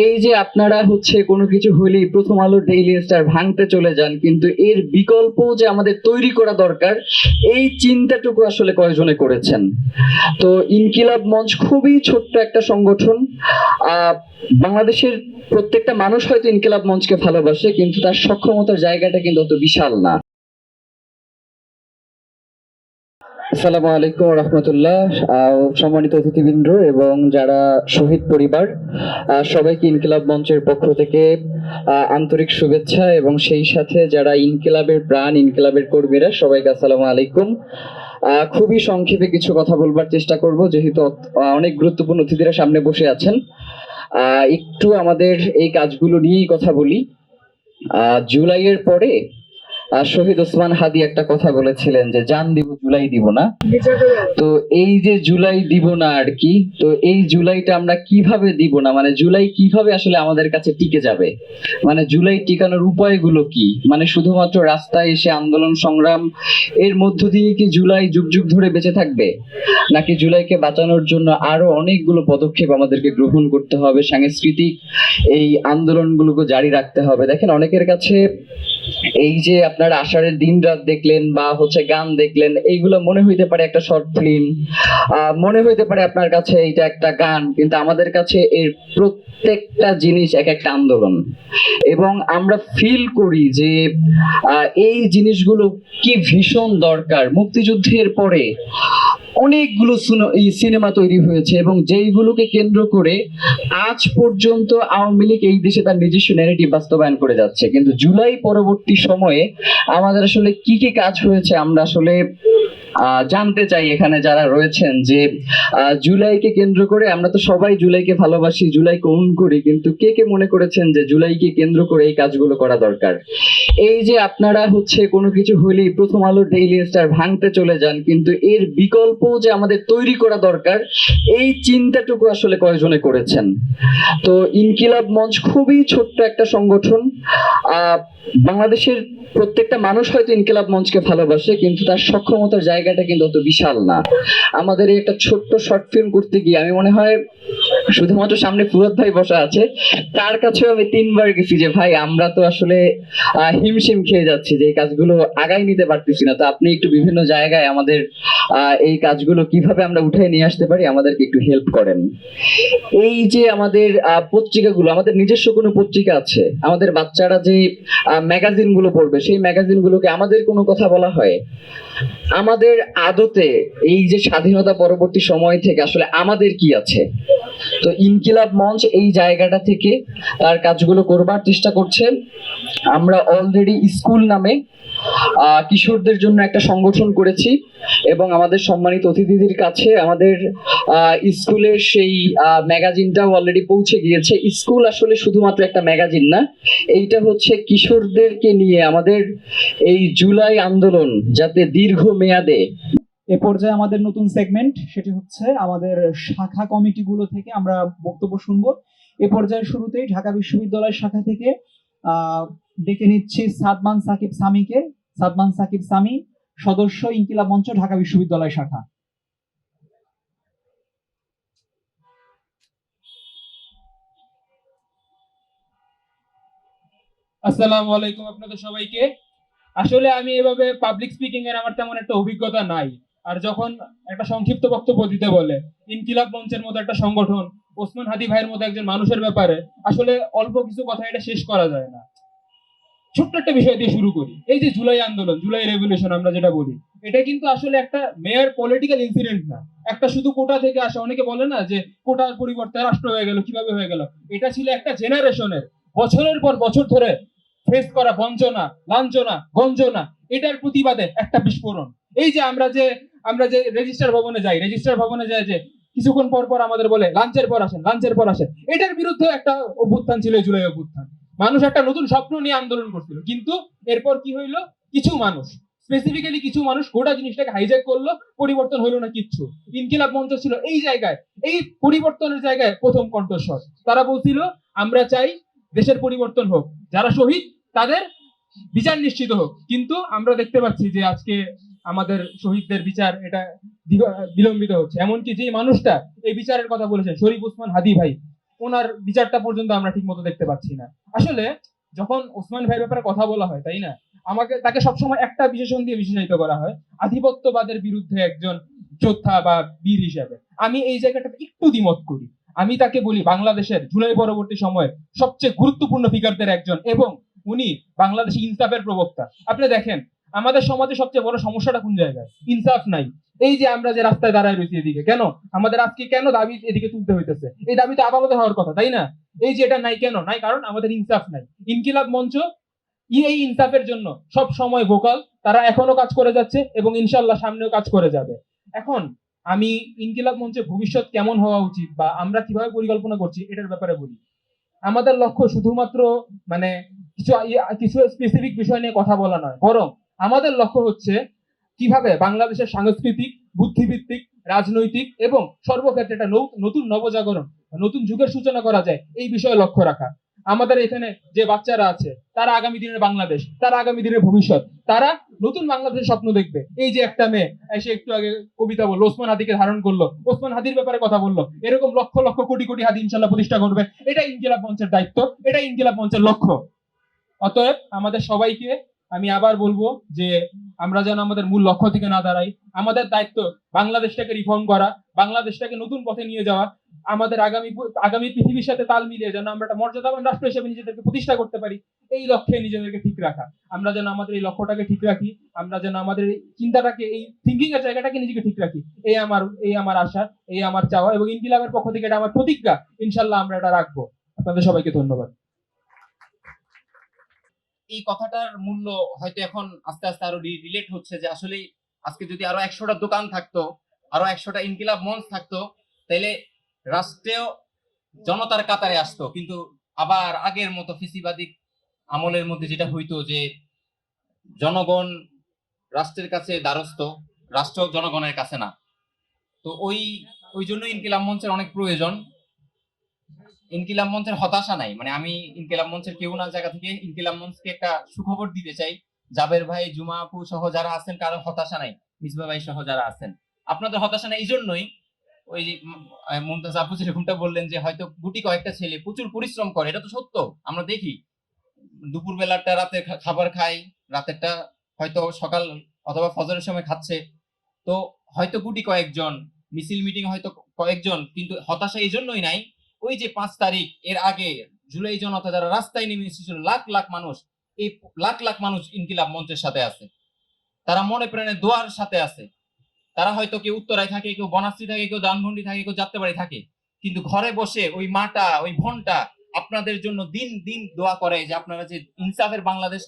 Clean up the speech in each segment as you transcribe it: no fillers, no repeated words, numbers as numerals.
এই যে আপনারা কোনো কিছু হলেই প্রথম আলো ডেইলি স্টার ভাঙতে চলে যান, কিন্তু এর বিকল্প যে আমাদের তৈরি করা দরকার, এই চিন্তাটুকু আসলে কয়জনে করেছেন? তো ইনকিলাব মঞ্চ খুবই ছোট্ট একটা সংগঠন। বাংলাদেশের প্রত্যেকটা মানুষ হয়তো ইনকিলাব মঞ্চকে ভালোবাসে, কিন্তু তার সক্ষমতার জায়গাটা কিন্তু অত বিশাল না। আসসালামু আলাইকুম রহমতুল্লাহ। সম্মানিত অতিথিবৃন্দ এবং যারা শহীদ পরিবার, সবাইকে ইনকিলাব মঞ্চের পক্ষ থেকে আন্তরিক শুভেচ্ছা, এবং সেই সাথে যারা ইনকিলাবের প্রাণ, ইনকিলাবের কর্মীরা, সবাইকে আসসালামু আলাইকুম। খুবই সংক্ষেপে কিছু কথা বলবার চেষ্টা করব, যেহেতু অনেক গুরুত্বপূর্ণ অতিথিরা সামনে বসে আছেন। একটু আমাদের এই কাজগুলো নিয়েই কথা বলি। জুলাইয়ের পরে শহীদ ওসমান হাদি একটা কথা বলেছিলেন যে জান দিব জুলাই দিব না। তো এই যে জুলাই দিব না আর কি, তো এই জুলাইটা আমরা কিভাবে দিব না, মানে জুলাই কিভাবে আসলে আমাদের কাছে টিকে যাবে, মানে জুলাই টিকানোর উপায়গুলো কি? মানে শুধুমাত্র রাস্তায় এসে আন্দোলন সংগ্রাম এর মধ্য দিয়ে কি জুলাই যুগ যুগ ধরে বেঁচে থাকবে, নাকি জুলাইকে বাঁচানোর জন্য আরো অনেকগুলো পদক্ষেপ আমাদেরকে গ্রহণ করতে হবে, সাংস্কৃতিক এই আন্দোলনগুলোকে জারি রাখতে হবে? দেখেন, অনেকের কাছে এই যে আপনারা আষাঢ়ের দিন রাত দেখলেন বা গান দেখলেন, এইগুলো মনে হইতে পারে একটা শর্ট ফিল্ম, মনে হইতে পারে আপনার কাছে এটা একটা গান, কিন্তু আমাদের কাছে এর প্রত্যেকটা জিনিস এক একটা আন্দোলন। এবং আমরা ফিল করি যে এই জিনিসগুলো কি ভীষণ দরকার। মুক্তিযুদ্ধের পরে অনেকগুলো সিনেমা তৈরি হয়েছে, এবং যেইগুলোকে কেন্দ্র করে আজ পর্যন্ত আওয়ামী লীগ এই দেশে তার নিজস্ব ন্যারেটিভ বাস্তবায়ন করে যাচ্ছে। কিন্তু জুলাই পরবর্তী সময়ে আমাদের আসলে কি কি কাজ হয়েছে আমরা আসলে জানতে চাই। এখানে যারা রয়েছেন, যে জুলাইকে কেন্দ্র করে, আমরা তো সবাই জুলাইকে ভালোবাসি, জুলাইকে ওন করি, কিন্তু কে কে মনে করেছেন যে জুলাইকে কেন্দ্র করে এই কাজগুলো করা দরকার? এই যে আপনারা কোনো কিছু হলেই প্রথম আলো ডেইলি স্টার ভাঙতে চলে যান, কিন্তু এর বিকল্প যে আমাদের তৈরি করা দরকার, এই চিন্তাটুকু আসলে কয়জনে করেছেন? তো ইনকিলাব মঞ্চ খুবই ছোট্ট একটা সংগঠন। বাংলাদেশের প্রত্যেকটা মানুষ হয়তো ইনকিলাব মঞ্চকে ভালোবাসে, কিন্তু তার সক্ষমতার জায়গাটা কিন্তু অত বিশাল না। আমাদের এই একটা ছোট্ট শর্ট ফিল্ম করতে গিয়ে আমি মনে হয় শুধুমাত্র সামনে ফুরাদ ভাই বসা আছে, তার কাছেও আমি 3বার গেছি যে ভাই আমরা তো আসলে হিমশিম খেয়ে যাচ্ছি, যে এই কাজগুলো আগাই নিতে পারতেছি না। তো আপনি একটু বিভিন্ন জায়গায় আমাদের এই কাজগুলো কিভাবে আমরা উঠে নিয়ে আসতে পারি, আমাদেরকে একটু হেল্প করেন। এই যে আমাদের পত্রিকাগুলো, আমাদের নিজস্ব কোনো পত্রিকা আছে, আমাদের বাচ্চারা যে ম্যাগাজিন গুলো পড়বে, সেই ম্যাগাজিন গুলোকে আমাদের কোনো কথা বলা হয়? আমাদের আদতে এই যে স্বাধীনতা পরবর্তী সময় থেকে আসলে আমাদের কি আছে? তো ইনকিলাব মঞ্চ এই জায়গাটা থেকে তার কাজগুলো করবার চেষ্টা করছে। আমরা অলরেডি স্কুল নামে কিশোরদের জন্য একটা সংগঠন করেছি, এবং আমাদের সম্মানিত অতিথিদের কাছে আমাদের স্কুলের সেই ম্যাগাজিনটাও অলরেডি পৌঁছে গিয়েছে। স্কুল আসলে শুধুমাত্র একটা ম্যাগাজিন না, এইটা কিশোরদেরকে নিয়ে আমাদের এই জুলাই আন্দোলন যাতে দীর্ঘ মেয়াদে। এ পর্যায়ে আমাদের নতুন সেগমেন্ট, সেটি হচ্ছে আমাদের শাখা কমিটিগুলো থেকে আমরা বক্তব্য শুনবো। এ পর্যায়ে শুরুতেই ঢাকা বিশ্ববিদ্যালয় শাখা থেকে ডেকে নিচ্ছি সাদমান সাকিব সামিকে। সাদমান সাকিব সামি, সদস্য, ইনকিলাব মঞ্চ, ঢাকা বিশ্ববিদ্যালয় শাখা। আসসালামু আলাইকুম আপনাদের সবাইকে। আসলে আমি এভাবে পাবলিক স্পিকিং এর আমার তেমন একটা অভিজ্ঞতা নাই, আর যখন একটা সংক্ষিপ্ত বক্তব্য দিতে বলে ইনকিলাব মঞ্চের মতো একটা সংগঠন, ওসমান হাদি ভাইয়ের মতো একজন মানুষের ব্যাপারে, আসলে অল্প কিছু কথা এটা শেষ করা যায় না। ছোট্ট একটা বিষয় দিয়ে শুরু করি। এই যে জুলাই আন্দোলন, জুলাই রেভলিউশন আমরা যেটা বলি, এটা কিন্তু আসলে একটা মেয়র পলিটিক্যাল ইনসিডেন্ট না, একটা শুধু কোটা থেকে আসা। অনেকে বলে না যে কোটার পরিবর্তে রাষ্ট্র হয়ে গেল, কিভাবে হয়ে গেল? এটা ছিল একটা জেনারেশনের বছরের পর বছর ধরে ফেস করা বঞ্চনা, লাঞ্ছনা, গঞ্জনা, এটার প্রতিবাদে একটা বিস্ফোরণ। এই যে আমরা যে রেজিস্ট্রার ভবনে যাই, রেজিস্ট্রার ভবনে যায় যে কিছুক্ষণ পর পর আমাদের বলে লাঞ্চের পর আসেন, লাঞ্চের পর আসেন। এটার বিরুদ্ধে একটা অভ্যুত্থান ছিল, জুলাই অভ্যুত্থান। মানুষ একটা নতুন স্বপ্ন নিয়ে আন্দোলন করছিল, কিন্তু এরপর কি হইলো? কিছু মানুষ, স্পেসিফিক্যালি কিছু মানুষ গোটা জিনিসটাকে হাইজ্যাক করলো, পরিবর্তন হইলো না কিচ্ছু। ইনকিলাব মঞ্চ ছিল এই জায়গায়, এই পরিবর্তনের জায়গায় প্রথম কণ্ঠস্বর। তারা বলছিল আমরা চাই দেশের পরিবর্তন হোক, যারা শহীদ তাদের বিচার নিশ্চিত হোক। কিন্তু আমরা দেখতে পাচ্ছি যে আজকে আমাদের শহীদদের বিচার এটা বিলম্বিত হচ্ছে। এমনকি যে মানুষটা এই বিচারের কথা বলেছেন, শরীফ ওসমান হাদি ভাই, ওনার বিচারটা পর্যন্ত আমরা ঠিক মতো দেখতে পাচ্ছি না। আসলে যখন ওসমান ভাইয়ের ব্যাপারে কথা বলা হয়, তাই না, তাকে সবসময় একটা বিশেষণ দিয়ে বিশেষায়িত করা হয়, আধিপত্যবাদের বিরুদ্ধে একজন যোদ্ধা বা বীর হিসেবে। আমি এই জায়গাটাতে একটু দ্বিমত করি। আমি তাকে বলি বাংলাদেশের জুলাই পরবর্তী সময়ের সবচেয়ে গুরুত্বপূর্ণ ফিগারদের একজন, এবং উনি বাংলাদেশি ইনসাফের প্রবক্তা। আপনি দেখেন আমাদের সমাজে সবচেয়ে বড় সমস্যাটা কোন জায়গায়? ইনসাফ নাই। এই যে আমরা যে রাস্তায় দাঁড়ায় রয়েছি এদিকে, কেন আমাদের আজকে কেন দাবি এদিকে তুলতে হইতেছে? এই দাবি তো আদালতে হওয়ার কথা, তাই না? এই যে এটা নাই, কেন নাই? কারণ আমাদের ইনসাফ নাই। ইনকিলাব মঞ্চ এই ইনসাফের জন্য সব সময় ভোকাল, তারা এখনো কাজ করে যাচ্ছে এবং ইনশাল্লাহ সামনেও কাজ করে যাবে। এখন আমি ইনকিলাব মঞ্চের ভবিষ্যৎ কেমন হওয়া উচিত বা আমরা কিভাবে পরিকল্পনা করছি এটার ব্যাপারে বলি। আমাদের লক্ষ্য শুধুমাত্র মানে কিছু স্পেসিফিক বিষয় নিয়ে কথা বলা নয়, বরং আমাদের লক্ষ্য হচ্ছে কিভাবে বাংলাদেশের সাংস্কৃতিক, বুদ্ধিভিত্তিক, রাজনৈতিক এবং সর্বক্ষেত্রে একটা নতুন নবজাগরণ, নতুন যুগের সূচনা করা যায়, এই বিষয়ে লক্ষ্য রাখা। আমাদের এখানে যে বাচ্চারা আছে তারা আগামী দিনের বাংলাদেশ, তারা আগামী দিনের ভবিষ্যৎ, তারা নতুন বাংলাদেশের স্বপ্ন দেখবে। এই যে একটা মেয়ে এসে একটু আগে কবিতা বললো, ওসমান হাদিকে ধারণ করলো, ওসমান হাদির ব্যাপারে কথা বললো, এরকম লক্ষ লক্ষ কোটি কোটি হাদি ইনশাল্লাহ প্রতিষ্ঠা করবে। এটা ইনকিলাব মঞ্চের দায়িত্ব, এটা ইনকিলাব মঞ্চের লক্ষ্য। অতএব আমাদের সবাইকে আমি আবার বলবো যে আমরা যেন আমাদের মূল লক্ষ্য থেকে না দাঁড়াই। আমাদের দায়িত্ব বাংলাদেশটাকে রিফর্ম করা, বাংলাদেশটাকে নতুন পথে নিয়ে যাওয়া, আমাদের আগামী পৃথিবীর সাথে তাল মিলিয়ে যেন আমরা একটা মর্যাদাবান রাষ্ট্র হিসেবে নিজেদেরকে প্রতিষ্ঠা করতে পারি, এই লক্ষ্যে নিজেদেরকে ঠিক রাখা। আমরা যেন আমাদের এই লক্ষ্যটাকে ঠিক রাখি, আমরা যেন আমাদের এই চিন্তাটাকে, এই থিঙ্কিং এর জায়গাটাকে নিজেকে ঠিক রাখি। এই আমার আশা, এই আমার চাওয়া, এবং ইনকিলাবের পক্ষ থেকে এটা আমার প্রতিজ্ঞা। ইনশাল্লাহ আমরা এটা রাখবো। আপনাদের সবাইকে ধন্যবাদ। এই কথাটার মূল্য হয়তো এখন আস্তে আস্তে আরো রিলেট হচ্ছে যে আসলে আজকে যদি আরো 100টা দোকান থাকতো, আরো 100টা ইনকিলাব মঞ্চ থাকতো, তাহলে রাষ্ট্রেও জনতার কাতারে আসতো। কিন্তু আবার আগের মতো ফিসিবাদী আমলের মধ্যে যেটা হইতো যে জনগণ রাষ্ট্রের কাছে দ্বারস্থ, রাষ্ট্র জনগণের কাছে না। তো ওই জন্য ইনকিলাব মঞ্চের অনেক প্রয়োজন। ইনকিলাব মঞ্চের হতাশা নাই, মানে আমি ইনকিলাব মঞ্চের কেউ না জায়গা থেকে ইনকিলাব মঞ্চকে একটা সুখবর দিতে চাই। জাবের ভাই, জুমা আপু সহ যারা আছেন কারো হতাশা নাই, মিসবা ভাই সহ যারা আছেন আপনাদের হতাশা নাই। এই জন্যই ওই যে মুমতাজ আপু যেরকমটা বললেন যে হয়তো গুটি কয়েকটা ছেলে প্রচুর পরিশ্রম করে, এটা তো সত্য। আমরা দেখি দুপুর বেলাটা রাতে খাবার খাই, রাতেরটা হয়তো সকাল অথবা ফজরের সময় খাচ্ছে। তো হয়তো গুটি কয়েকজন, মিছিল মিটিং হয়তো কয়েকজন, কিন্তু হতাশা এই জন্যই নাই। ওই যে 5 তারিখ এর আগে জুলাই জনতা যারা রাস্তায় নেমে এসেছিল, লাখ লাখ মানুষ, এই লাখ লাখ মানুষ ইনকিলাব মঞ্চের সাথে আছে, তারা মনে প্রাণে দোয়ার সাথে আছে। তারা হয়তো কেউ উত্তরায় থাকে, কেউ বনাশ্রী থাকে, কেউ ধানমন্ডি থাকে, কেউ যাত্রাবাড়ি থাকে, কিন্তু ঘরে বসে ওই মাটা, ওই ভনটা আপনাদের জন্য দিন দিন দোয়া করে যে আপনারা যে ইনসাফের বাংলাদেশ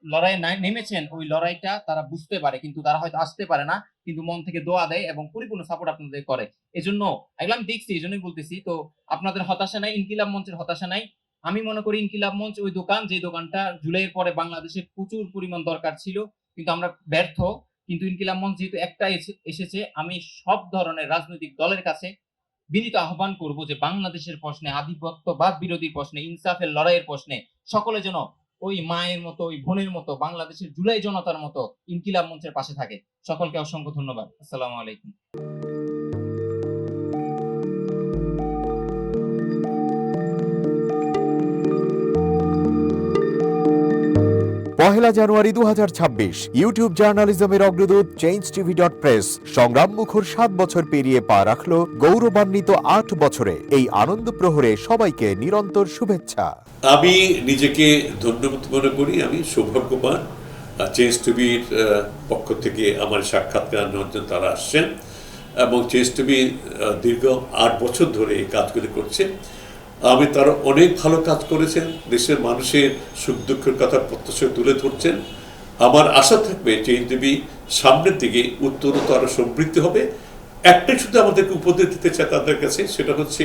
লড়াইয়ে নেমেছেন, ওই লড়াইটা তারা বুঝতে পারে, কিন্তু তারা হয়তো আসতে পারে না, কিন্তু মন থেকে দোয়া দেয় এবং পরিপূর্ণ সাপোর্ট আপনাদের করে। এজন্য এগুলো আমি দেখছি, এই জন্যই বলতেছি। তো আপনাদের হতাশা নাই, ইনকিলাব মঞ্চের হতাশা নাই। আমি মনে করি ইনকিলাব মঞ্চ ওই দোকান, যে দোকানটা জুলাইয়ের পরে বাংলাদেশে প্রচুর পরিমাণ দরকার ছিল, কিন্তু আমরা ব্যর্থ। কিন্তু ইনকিলাব মঞ্চ যেহেতু একটা এসেছে, আমি সব ধরনের রাজনৈতিক দলের কাছে বিনীত আহ্বান করব যে বাংলাদেশের প্রশ্নে, আধিপত্যবাদ বিরোধী প্রশ্নে, ইনসাফের লড়াইয়ের প্রশ্নে সকলে যেন ওই মায়ের মতো, ওই বোনের মতো, বাংলাদেশের জুলাই জনতার মতো ইনকিলাব মঞ্চের পাশে থাকে। সকলকে অসংখ্য ধন্যবাদ। আসসালামু আলাইকুম। পহেলা জানুয়ারি 2026 ইউটিউব জার্নালিজমের অগ্রদূত changeTV.press সংগ্রাম মুখর 7 বছর পেরিয়ে পা রাখলো গৌরবান্বিত 8 বছরে। এই আনন্দ প্রহরে সবাইকে নিরন্তর শুভেচ্ছা। আমি নিজেকে ধন্যবাদ মনে করি, আমি সৌভাগ্যবান। চেঞ্জ টিভির পক্ষ থেকে আমার সাক্ষাৎকার নেওয়ার জন্য তারা আসছেন এবং চেঞ্জ টিভি দীর্ঘ 8 বছর ধরে এই কাজগুলি করছে। আমি তারা অনেক ভালো কাজ করেছেন, দেশের মানুষের সুখ দুঃখের কথা প্রত্যক্ষ তুলে ধরছেন। আমার আশা থাকবে চেঞ্জ টিভি সামনের দিকে উত্তরোত্তর আরো সমৃদ্ধ হবে। একটাই শুধু আমাদেরকে উপদেশ দিতে চাই তাদের কাছে, সেটা হচ্ছে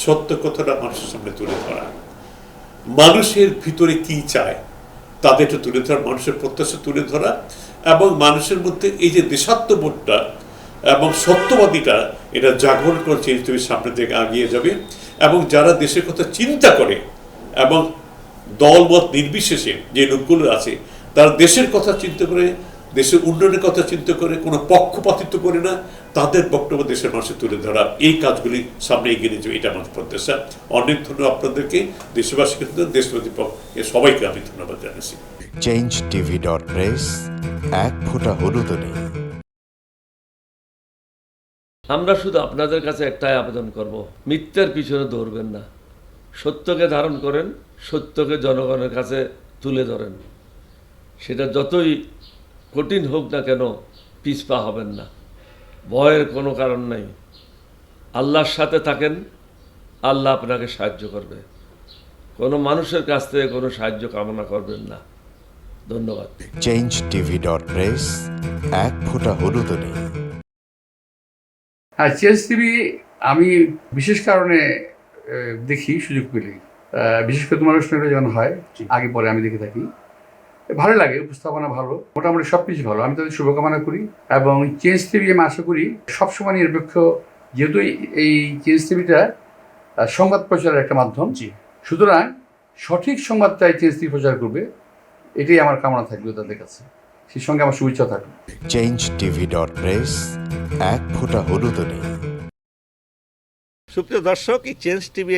সত্য কথাটা মানুষের সামনে তুলে ধরা, মানুষের ভিতরে কি চায় তাদেরটা তুলে ধরা, মানুষের প্রত্যাশা তুলে ধরা, এবং মানুষের মধ্যে এই যে দেশাত্মবোধটা এবং সত্যবাদীটা, এটা জাগরণ করে চেঞ্জ টিভির সামনের দিকে এগিয়ে যাবে। এবং যারা দেশের কথা চিন্তা করে এবং দলমত নির্বিশেষে যে লোকগুলো আছে, তারা দেশের কথা চিন্তা করে, দেশের উন্নয়নের কথা চিন্তা করে, কোনো পক্ষপাতিত্ব করে না, তাদের বক্তব্য দেশের মানুষের তুলে ধরা, এই কাজগুলি সামনে এগিয়ে নিয়ে যাবে, এটা আমাদের প্রত্যাশা। অনেক ধন্যবাদ আপনাদেরকে, দেশবাসীকে, দেশবাসী সবাইকে আমি ধন্যবাদ জানাচ্ছি। changetv.press, এক ফোঁটা হলুদ নেই। আমরা শুধু আপনাদের কাছে একটাই আবেদন করব, মিথ্যার পিছনে দৌড়বেন না, সত্যকে ধারণ করেন, সত্যকে জনগণের কাছে তুলে ধরেন। সেটা যতই কঠিন হোক না কেন পিছপা হবেন না, ভয়ের কোনো কারণ নাই। আল্লাহর সাথে থাকেন, আল্লাহ আপনাকে সাহায্য করবে। কোনো মানুষের কাছ থেকে কোনো সাহায্য কামনা করবেন না। ধন্যবাদ। changetv.press, এক ফোঁটা হলুদ নেই। হ্যাঁ, চেঞ্জ টিভি আমি বিশেষ কারণে দেখি সুযোগ পেলে, বিশেষ করে তোমার অনুষ্ঠানটা যখন হয় আগে পরে আমি দেখে থাকি, ভালো লাগে, উপস্থাপনা ভালো, মোটামুটি সব কিছু ভালো। আমি তাদের শুভকামনা করি এবং চেঞ্জ টিভি আমি আশা করি সবসময় নিরপেক্ষ, যেহেতু এই চেঞ্জ টিভিটা সংবাদ প্রচারের একটা মাধ্যম, সুতরাং সঠিক সংবাদটাই চেঞ্জ টিভি প্রচার করবে, এটাই আমার কামনা থাকবে তাদের কাছে, সেই সঙ্গে আমার শুভেচ্ছা থাকবে। changetv.press, এক ফোঁটা হলুদ নেই। সুপ্রিয় দর্শক, এই চেঞ্জ টিভি